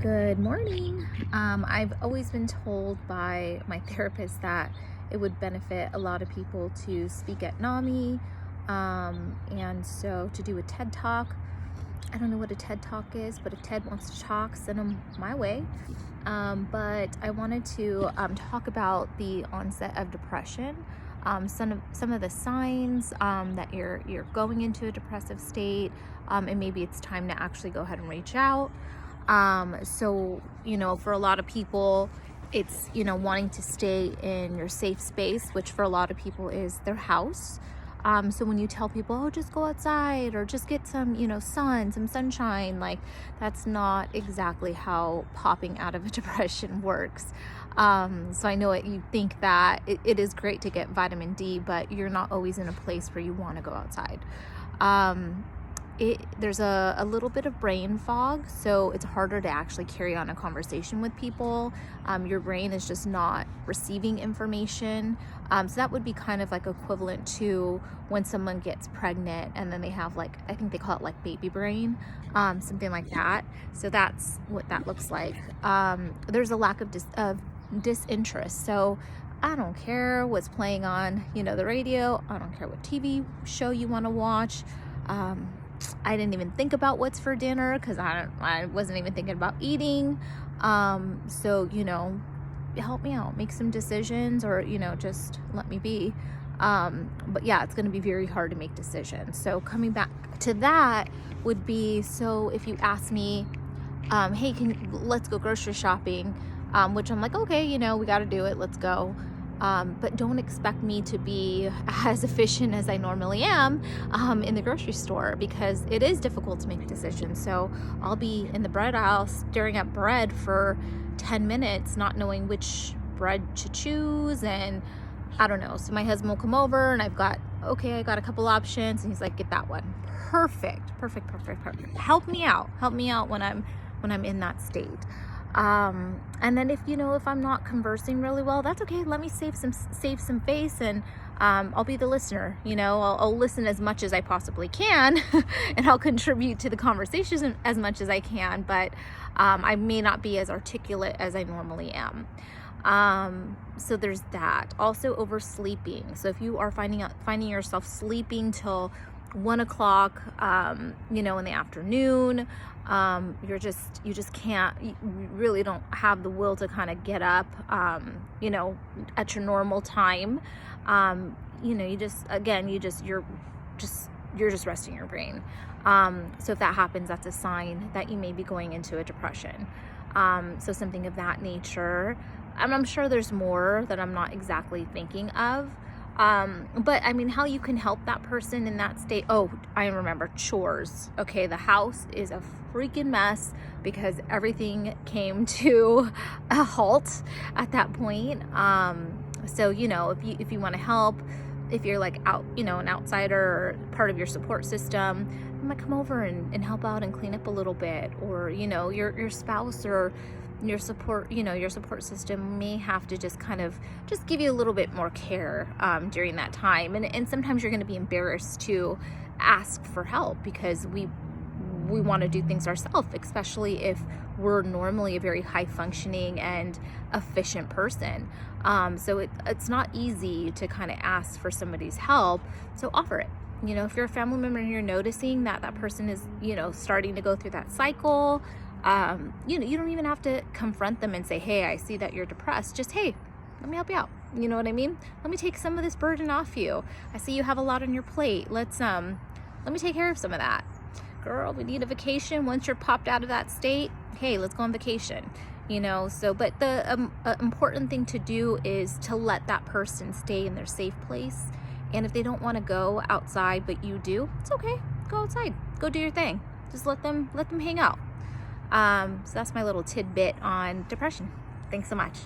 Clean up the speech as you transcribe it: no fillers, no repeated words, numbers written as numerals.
Good morning. I've always been told by my therapist that it would benefit a lot of people to speak at NAMI, and so to do a TED Talk. I don't know what a TED Talk is, but if Ted wants to talk, send him my way. But I wanted to talk about the onset of depression, some of the signs that you're going into a depressive state, and maybe it's time to actually go ahead and reach out. For a lot of people, it's, wanting to stay in your safe space, which for a lot of people is their house. So when you tell people, oh, just go outside or just get some, some sunshine, like that's not exactly how popping out of a depression works. So I know you think that it is great to get vitamin D, but you're not always in a place where you want to go outside. There's a little bit of brain fog, so it's harder to actually carry on a conversation with people. Your brain is just not receiving information. So that would be kind of like equivalent to when someone gets pregnant and then they have I think they call it like baby brain, something like that. So that's what that looks like. There's a lack of disinterest. So I don't care what's playing on, the radio. I don't care what TV show you want to watch. I didn't even think about what's for dinner because I wasn't even thinking about eating. Help me out, make some decisions, or, just let me be. But yeah, it's going to be very hard to make decisions. So coming back to that would be, so if you ask me, hey, let's go grocery shopping, which I'm like, okay, we got to do it. Let's go. But don't expect me to be as efficient as I normally am in the grocery store, because it is difficult to make decisions. So I'll be in the bread aisle staring at bread for 10 minutes, not knowing which bread to choose. And I don't know. So my husband will come over and I got a couple options. And he's like, get that one. Perfect. Help me out when I'm in that state. And then if I'm not conversing really well, that's okay. Let me save some face, and I'll be the listener. I'll listen as much as I possibly can and I'll contribute to the conversation as much as I can, but I may not be as articulate as I normally am. So there's that. Also, oversleeping. So if you are finding yourself sleeping till 1 o'clock, in the afternoon, you just can't, you really don't have the will to kind of get up, at your normal time. You're just resting your brain. So if that happens, that's a sign that you may be going into a depression. So something of that nature. And I'm sure there's more that I'm not exactly thinking of. But I mean, how you can help that person in that state. Oh, I remember chores. Okay. The house is a freaking mess because everything came to a halt at that point. So, if you want to help, if you're like out, an outsider or part of your support system, you might come over and help out and clean up a little bit, or, your spouse or your support system may have to just give you a little bit more care during that time. And sometimes you're going to be embarrassed to ask for help because we want to do things ourselves, especially if we're normally a very high functioning and efficient person. So it's not easy to kind of ask for somebody's help. So offer it. If you're a family member and you're noticing that person is, starting to go through that cycle, you don't even have to confront them and say, hey, I see that you're depressed. Just, hey, let me help you out. You know what I mean? Let me take some of this burden off you. I see you have a lot on your plate. Let me take care of some of that. Girl, we need a vacation. Once you're popped out of that state, hey, let's go on vacation. But the important thing to do is to let that person stay in their safe place. And if they don't want to go outside, but you do, it's okay. Go outside. Go do your thing. Just let them hang out. So that's my little tidbit on depression. Thanks so much.